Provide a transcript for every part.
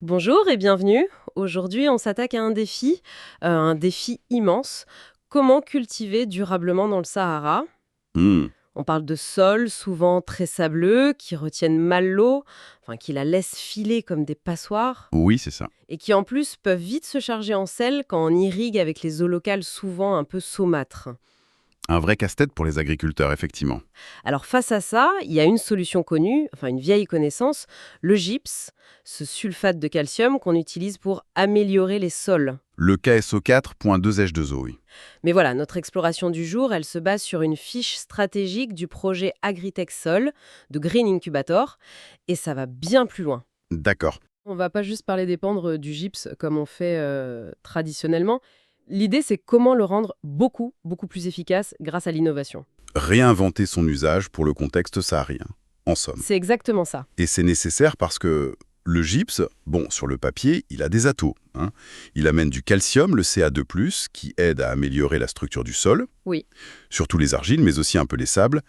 Bonjour et bienvenue. Aujourd'hui, on s'attaque à un défi immense. Comment cultiver durablement dans le Sahara? Hmm, On parle de sols souvent très sableux, qui retiennent mal l'eau, enfin qui la laissent filer comme des passoires, oui, c'est ça. et qui en plus peuvent vite se charger en sel quand on irrigue avec les eaux locales souvent un peu saumâtres. Un vrai casse-tête pour les agriculteurs, effectivement. Alors face à ça, il y a une solution connue, enfin une vieille connaissance, le gypse, ce sulfate de calcium qu'on utilise pour améliorer les sols. Le KSO4.2H2O, oui. Mais voilà, notre exploration du jour, elle se base sur une fiche stratégique du projet Agritech Sol de Green Incubator, et ça va bien plus loin. D'accord. On va pas juste parler d'épandre du gypse comme on fait traditionnellement. L'idée, c'est comment le rendre beaucoup plus efficace grâce à l'innovation. Réinventer son usage pour le contexte saharien, en somme. C'est exactement ça. Et c'est nécessaire parce que le gypse, bon, sur le papier, il a des atouts, hein. Il amène du calcium, le Ca2+, qui aide à améliorer la structure du sol, Oui, surtout les argiles, mais aussi un peu les sables.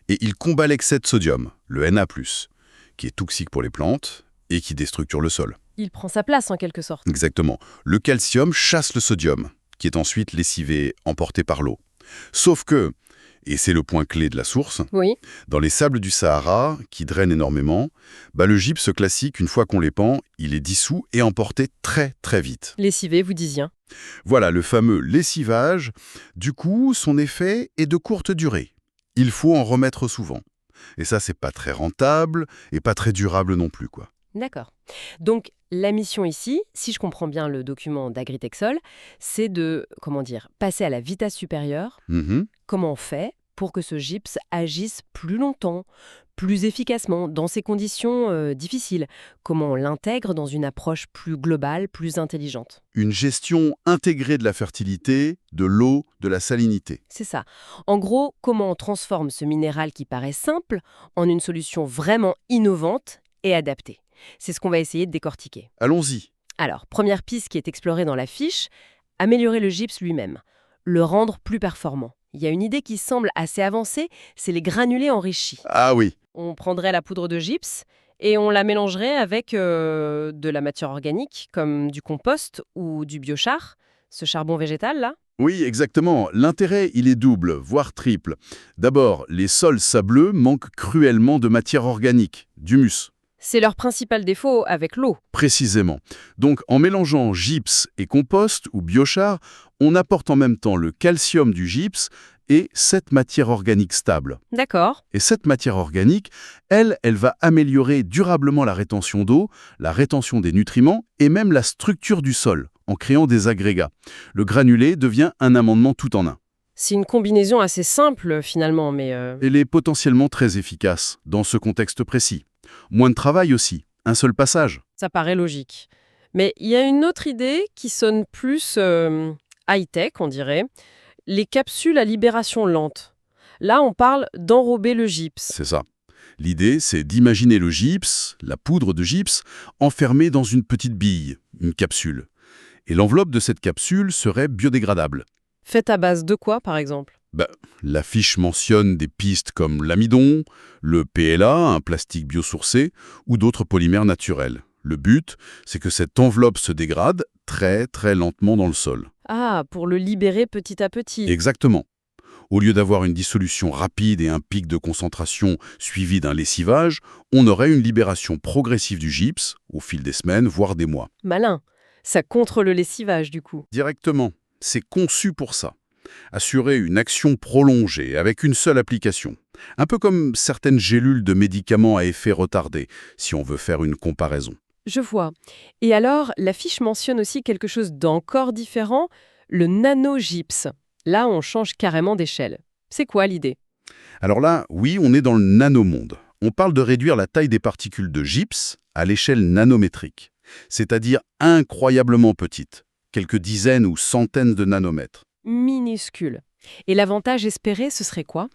Et il combat l'excès de sodium, le Na+, qui est toxique pour les plantes et qui déstructure le sol. il prend sa place en quelque sorte. Exactement. Le calcium chasse le sodium, qui est ensuite lessivé, emporté par l'eau. Sauf que, et c'est le point clé de la source, Oui, dans les sables du Sahara, qui drainent énormément, le gypse classique, une fois qu'on les pend, il est dissous et emporté très vite. lessivé, vous disiez. Voilà le fameux lessivage. Du coup, son effet est de courte durée. Il faut en remettre souvent. Et ça, c'est pas très rentable et pas très durable non plus, quoi. D'accord. Donc, la mission ici, si je comprends bien le document d'Agritexol, c'est de, comment dire, passer à la vitesse supérieure. Mhm. Comment on fait pour que ce gypse agisse plus longtemps, plus efficacement, dans ces conditions difficiles? Comment on l'intègre dans une approche plus globale, plus intelligente? Une gestion intégrée de la fertilité, de l'eau, de la salinité. C'est ça. En gros, comment on transforme ce minéral qui paraît simple en une solution vraiment innovante et adaptée? C'est ce qu'on va essayer de décortiquer. Allons-y. Alors, première piste qui est explorée dans la fiche, améliorer le gypse lui-même, le rendre plus performant. Il y a une idée qui semble assez avancée, c'est les granulés enrichis. Ah oui, On prendrait la poudre de gypse et on la mélangerait avec de la matière organique, comme du compost ou du biochar, ce charbon végétal là. oui, exactement. L'intérêt, il est double, voire triple. D'abord, les sols sableux manquent cruellement de matière organique, d'humus, C'est leur principal défaut avec l'eau. précisément. Donc, en mélangeant gypse et compost ou biochar, on apporte en même temps le calcium du gypse et cette matière organique stable. D'accord. Et cette matière organique, elle va améliorer durablement la rétention d'eau, la rétention des nutriments et même la structure du sol en créant des agrégats. Le granulé devient un amendement tout en un. C'est une combinaison assez simple finalement, mais Elle est potentiellement très efficace dans ce contexte précis. Moins de travail aussi, un seul passage. ça paraît logique. Mais il y a une autre idée qui sonne plus high-tech, on dirait. Les capsules à libération lente. Là, on parle d'enrober le gypse. C'est ça. L'idée, c'est d'imaginer le gypse, la poudre de gypse, enfermée dans une petite bille, une capsule. Et l'enveloppe de cette capsule serait biodégradable. Fait à base de quoi, par exemple? Bah, la fiche mentionne des pistes comme l'amidon, le PLA, un plastique biosourcé, ou d'autres polymères naturels. Le but, c'est que cette enveloppe se dégrade très lentement dans le sol. Ah, pour le libérer petit à petit. Exactement. Au lieu d'avoir une dissolution rapide et un pic de concentration suivi d'un lessivage, on aurait une libération progressive du gypse au fil des semaines, voire des mois. Malin. Ça contre le lessivage, du coup. Directement. C'est conçu pour ça. Assurer une action prolongée avec une seule application. Un peu comme certaines gélules de médicaments à effet retardé, si on veut faire une comparaison. Je vois. Et alors, la fiche mentionne aussi quelque chose d'encore différent, le nanogypse. Là, on change carrément d'échelle. C'est quoi l'idée? Alors là, oui, on est dans le nanomonde. On parle de réduire la taille des particules de gypse à l'échelle nanométrique, c'est-à-dire incroyablement petite, quelques dizaines ou centaines de nanomètres. Minuscule. Et l'avantage espéré, ce serait quoi?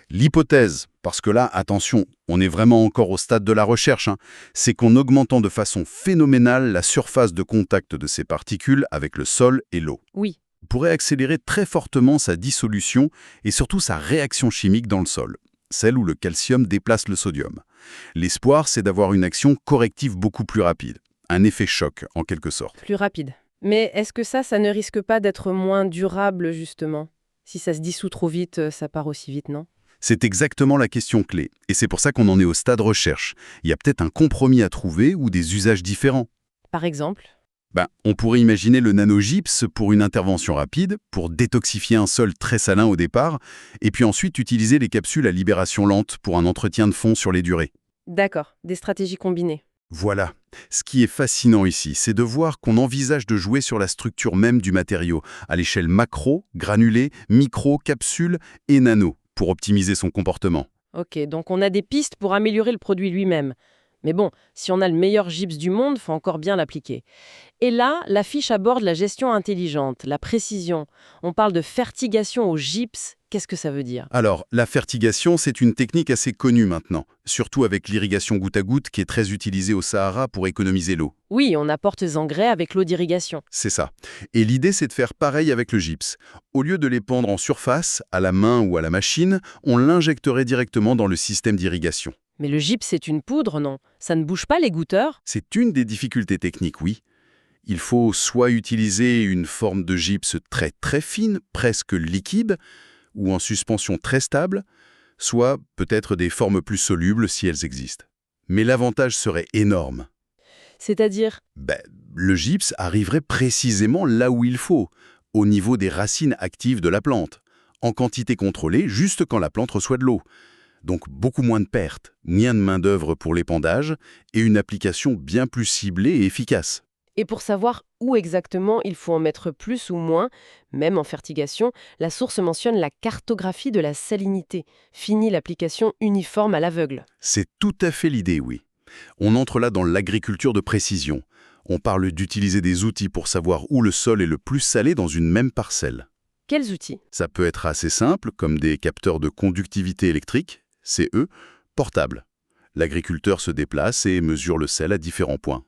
L'hypothèse, parce que là, attention, on est vraiment encore au stade de la recherche, hein, c'est qu'en augmentant de façon phénoménale la surface de contact de ces particules avec le sol et l'eau, Oui. on pourrait accélérer très fortement sa dissolution et surtout sa réaction chimique dans le sol, celle où le calcium déplace le sodium. L'espoir, c'est d'avoir une action corrective beaucoup plus rapide. un effet choc, en quelque sorte. Plus rapide. Mais est-ce que ça ne risque pas d'être moins durable, justement? Si ça se dissout trop vite, ça part aussi vite, non? C'est exactement la question clé, et c'est pour ça qu'on en est au stade recherche. Il y a peut-être un compromis à trouver ou des usages différents. Par exemple? On pourrait imaginer le nanogypse pour une intervention rapide, pour détoxifier un sol très salin au départ, et puis ensuite utiliser les capsules à libération lente pour un entretien de fond sur les durées. D'accord, des stratégies combinées. Voilà. Ce qui est fascinant ici, c'est de voir qu'on envisage de jouer sur la structure même du matériau, à l'échelle macro, granulé, micro, capsule et nano, pour optimiser son comportement. Ok, donc on a des pistes pour améliorer le produit lui-même. Mais bon, si on a le meilleur gypse du monde, faut encore bien l'appliquer. Et là, la fiche aborde la gestion intelligente, la précision. On parle de fertigation au gypse. Qu'est-ce que ça veut dire? Alors, la fertigation, c'est une technique assez connue maintenant, surtout avec l'irrigation goutte à goutte qui est très utilisée au Sahara pour économiser l'eau. Oui, on apporte des engrais avec l'eau d'irrigation. C'est ça. Et l'idée, c'est de faire pareil avec le gypse. Au lieu de l'épandre en surface, à la main ou à la machine, on l'injecterait directement dans le système d'irrigation. Mais le gypse, c'est une poudre, non? Ça ne bouge pas les goutteurs? C'est une des difficultés techniques, oui. Il faut soit utiliser une forme de gypse très très fine, presque liquide, ou en suspension très stable, soit peut-être des formes plus solubles si elles existent. Mais l'avantage serait énorme. C'est-à-dire? Le gypse arriverait précisément là où il faut, au niveau des racines actives de la plante, en quantité contrôlée juste quand la plante reçoit de l'eau. Donc beaucoup moins de pertes, moins de main-d'œuvre pour l'épandage et une application bien plus ciblée et efficace. Et pour savoir où exactement il faut en mettre plus ou moins, même en fertigation, la source mentionne la cartographie de la salinité. Fini l'application uniforme à l'aveugle. C'est tout à fait l'idée, oui. On entre là dans l'agriculture de précision. On parle d'utiliser des outils pour savoir où le sol est le plus salé dans une même parcelle. Quels outils? Ça peut être assez simple, comme des capteurs de conductivité électrique, CE, portables. L'agriculteur se déplace et mesure le sel à différents points.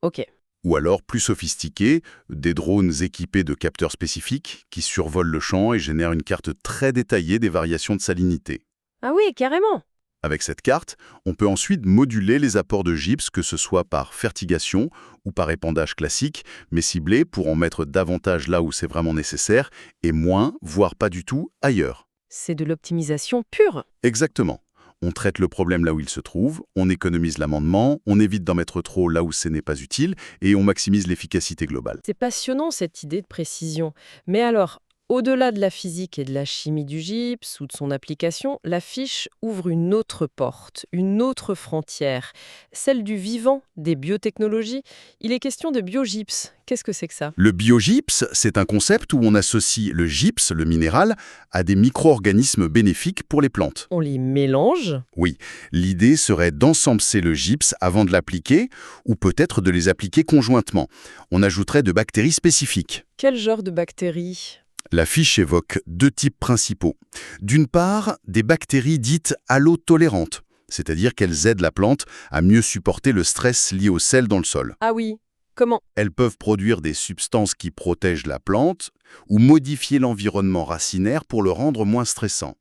Ok. Ou alors, plus sophistiqués, des drones équipés de capteurs spécifiques qui survolent le champ et génèrent une carte très détaillée des variations de salinité. Ah oui, carrément. Avec cette carte, on peut ensuite moduler les apports de gypse, que ce soit par fertigation ou par épandage classique, mais ciblé pour en mettre davantage là où c'est vraiment nécessaire et moins, voire pas du tout, ailleurs. C'est de l'optimisation pure. Exactement. On traite le problème là où il se trouve, on économise l'amendement, on évite d'en mettre trop là où ce n'est pas utile et on maximise l'efficacité globale. C'est passionnant cette idée de précision. Mais alors, au-delà de la physique et de la chimie du gypse ou de son application, la fiche ouvre une autre porte, une autre frontière, celle du vivant, des biotechnologies. Il est question de biogypse. Qu'est-ce que c'est que ça? Le biogypse, c'est un concept où on associe le gypse, le minéral, à des micro-organismes bénéfiques pour les plantes. On les mélange? Oui, l'idée serait d'ensemble le gypse avant de l'appliquer, ou peut-être de les appliquer conjointement. On ajouterait de bactéries spécifiques. Quel genre de bactéries? La fiche évoque deux types principaux. D'une part, des bactéries dites halotolérantes, c'est-à-dire qu'elles aident la plante à mieux supporter le stress lié au sel dans le sol. Ah oui, comment? Elles peuvent produire des substances qui protègent la plante ou modifier l'environnement racinaire pour le rendre moins stressant.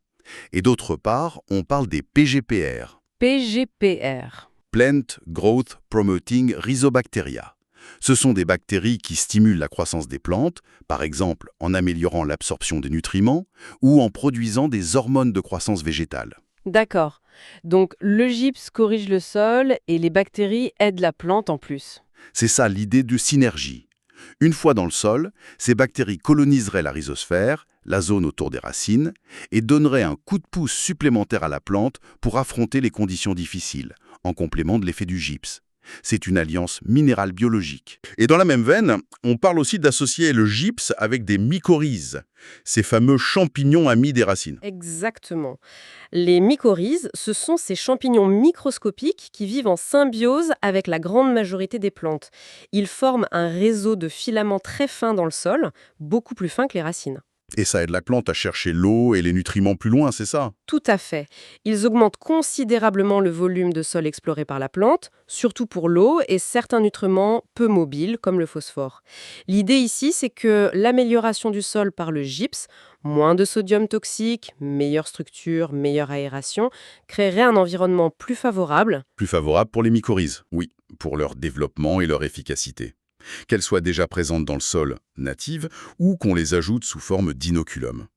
Et d'autre part, on parle des PGPR, PGPR. Plant Growth Promoting Rhizobacteria. Ce sont des bactéries qui stimulent la croissance des plantes, par exemple en améliorant l'absorption des nutriments ou en produisant des hormones de croissance végétale. D'accord. Donc le gypse corrige le sol et les bactéries aident la plante en plus. C'est ça l'idée de synergie. Une fois dans le sol, ces bactéries coloniseraient la rhizosphère, la zone autour des racines, et donneraient un coup de pouce supplémentaire à la plante pour affronter les conditions difficiles, en complément de l'effet du gypse. C'est une alliance minérale biologique. Et dans la même veine, on parle aussi d'associer le gypse avec des mycorhizes, ces fameux champignons amis des racines. Exactement. Les mycorhizes, ce sont ces champignons microscopiques qui vivent en symbiose avec la grande majorité des plantes. Ils forment un réseau de filaments très fins dans le sol, beaucoup plus fins que les racines. Et ça aide la plante à chercher l'eau et les nutriments plus loin, c'est ça? Tout à fait. Ils augmentent considérablement le volume de sol exploré par la plante, surtout pour l'eau et certains nutriments peu mobiles comme le phosphore. L'idée ici, c'est que l'amélioration du sol par le gypse, moins de sodium toxique, meilleure structure, meilleure aération, créerait un environnement plus favorable. Plus favorable pour les mycorhizes, oui, pour leur développement et leur efficacité. Qu'elles soient déjà présentes dans le sol, natives, ou qu'on les ajoute sous forme d'inoculum.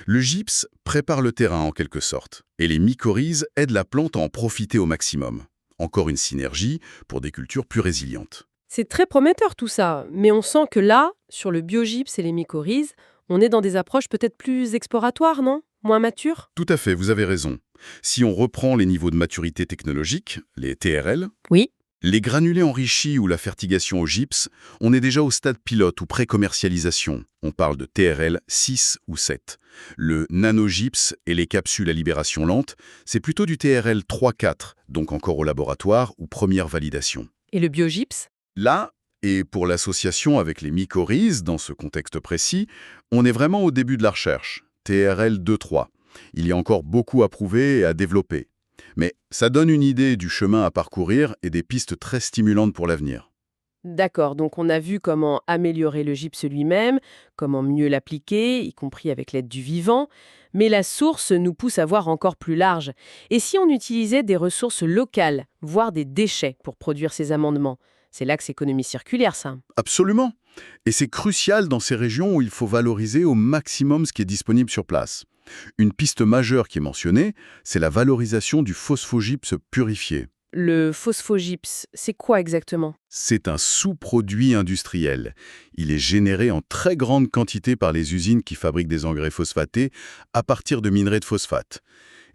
Le gypse prépare le terrain en quelque sorte, et les mycorhizes aident la plante à en profiter au maximum. Encore une synergie pour des cultures plus résilientes. C'est très prometteur tout ça, mais on sent que là, sur le biogypse et les mycorhizes, on est dans des approches peut-être plus exploratoires, non? Moins matures? Tout à fait, vous avez raison. Si on reprend les niveaux de maturité technologique, les TRL, Oui. les granulés enrichis ou la fertigation au gypse, on est déjà au stade pilote ou pré-commercialisation. On parle de TRL 6 ou 7. Le nanogypse et les capsules à libération lente, c'est plutôt du TRL 3-4, donc encore au laboratoire ou première validation. Et le biogypse? Là, et pour l'association avec les mycorhizes, dans ce contexte précis, on est vraiment au début de la recherche, TRL 2-3. Il y a encore beaucoup à prouver et à développer. Mais ça donne une idée du chemin à parcourir et des pistes très stimulantes pour l'avenir. D'accord, donc on a vu comment améliorer le gypse lui-même, comment mieux l'appliquer, y compris avec l'aide du vivant, mais la source nous pousse à voir encore plus large. Et si on utilisait des ressources locales, voire des déchets pour produire ces amendements? C'est l'axe économie circulaire, ça. Absolument. Et c'est crucial dans ces régions où il faut valoriser au maximum ce qui est disponible sur place. Une piste majeure qui est mentionnée, c'est la valorisation du phosphogypse purifié. Le phosphogypse, c'est quoi exactement? C'est un sous-produit industriel. Il est généré en très grande quantité par les usines qui fabriquent des engrais phosphatés à partir de minerais de phosphate.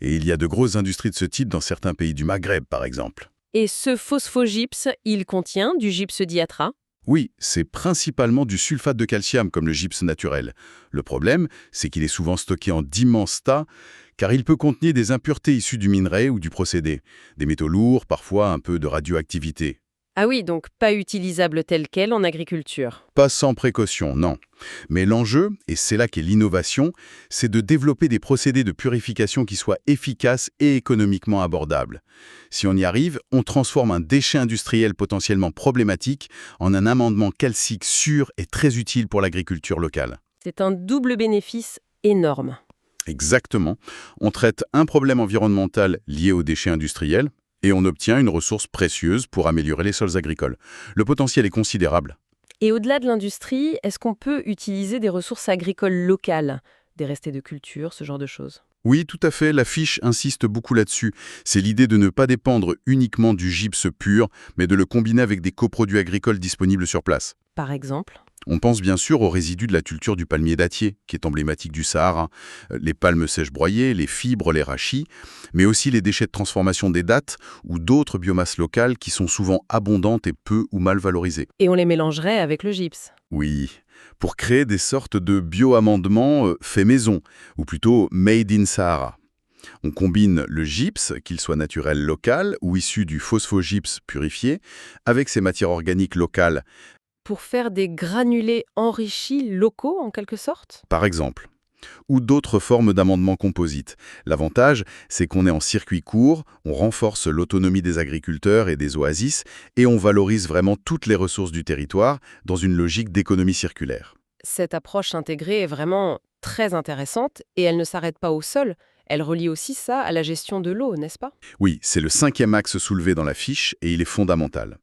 Et il y a de grosses industries de ce type dans certains pays du Maghreb, par exemple. Et ce phosphogypse, il contient du gypse diatra? Oui, c'est principalement du sulfate de calcium comme le gypse naturel. Le problème, c'est qu'il est souvent stocké en d'immenses tas, car il peut contenir des impuretés issues du minerai ou du procédé, des métaux lourds, parfois un peu de radioactivité. Ah oui, donc pas utilisable tel quel en agriculture. Pas sans précaution, non. Mais l'enjeu, et c'est là qu'est l'innovation, c'est de développer des procédés de purification qui soient efficaces et économiquement abordables. Si on y arrive, on transforme un déchet industriel potentiellement problématique en un amendement calcique sûr et très utile pour l'agriculture locale. C'est un double bénéfice énorme. Exactement. On traite un problème environnemental lié aux déchets industriels et on obtient une ressource précieuse pour améliorer les sols agricoles. Le potentiel est considérable. Et au-delà de l'industrie, est-ce qu'on peut utiliser des ressources agricoles locales, des restés de culture, ce genre de choses? Oui, tout à fait, la fiche insiste beaucoup là-dessus. C'est l'idée de ne pas dépendre uniquement du gypse pur, mais de le combiner avec des coproduits agricoles disponibles sur place. Par exemple? On pense bien sûr aux résidus de la culture du palmier dattier, qui est emblématique du Sahara, les palmes sèches broyées, les fibres, les rachis, mais aussi les déchets de transformation des dattes ou d'autres biomasses locales qui sont souvent abondantes et peu ou mal valorisées. Et on les mélangerait avec le gypse. Oui, pour créer des sortes de bio-amendements faits maison, ou plutôt made in Sahara. On combine le gypse, qu'il soit naturel local ou issu du phosphogypse purifié, avec ses matières organiques locales, Pour faire des granulés enrichis locaux, en quelque sorte? par exemple, ou d'autres formes d'amendements composites. L'avantage, c'est qu'on est en circuit court, on renforce l'autonomie des agriculteurs et des oasis, et on valorise vraiment toutes les ressources du territoire dans une logique d'économie circulaire. Cette approche intégrée est vraiment très intéressante et elle ne s'arrête pas au sol. Elle relie aussi ça à la gestion de l'eau, n'est-ce pas? Oui, c'est le 5e axe soulevé dans la fiche, et il est fondamental.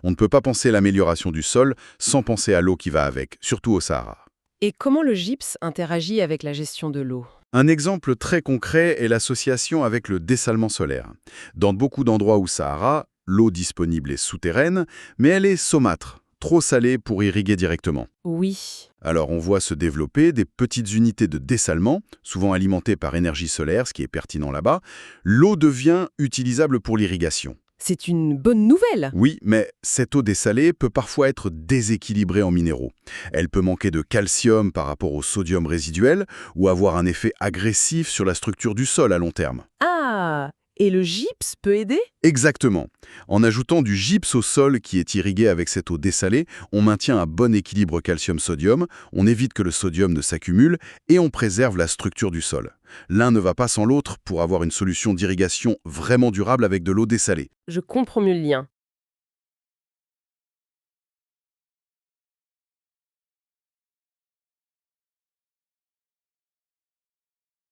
On ne peut pas penser à l'amélioration du sol sans penser à l'eau qui va avec, surtout au Sahara. Et comment le gypse interagit avec la gestion de l'eau? Un exemple très concret est l'association avec le dessalement solaire. Dans beaucoup d'endroits au Sahara, l'eau disponible est souterraine, mais elle est saumâtre, trop salée pour irriguer directement. Oui. Alors on voit se développer des petites unités de dessalement, souvent alimentées par énergie solaire, ce qui est pertinent là-bas. L'eau devient utilisable pour l'irrigation. C'est une bonne nouvelle. Oui, mais cette eau dessalée peut parfois être déséquilibrée en minéraux. Elle peut manquer de calcium par rapport au sodium résiduel ou avoir un effet agressif sur la structure du sol à long terme. Ah! Et le gypse peut aider? Exactement. En ajoutant du gypse au sol qui est irrigué avec cette eau dessalée, on maintient un bon équilibre calcium-sodium, on évite que le sodium ne s'accumule et on préserve la structure du sol. L'un ne va pas sans l'autre pour avoir une solution d'irrigation vraiment durable avec de l'eau dessalée. Je comprends mieux le lien.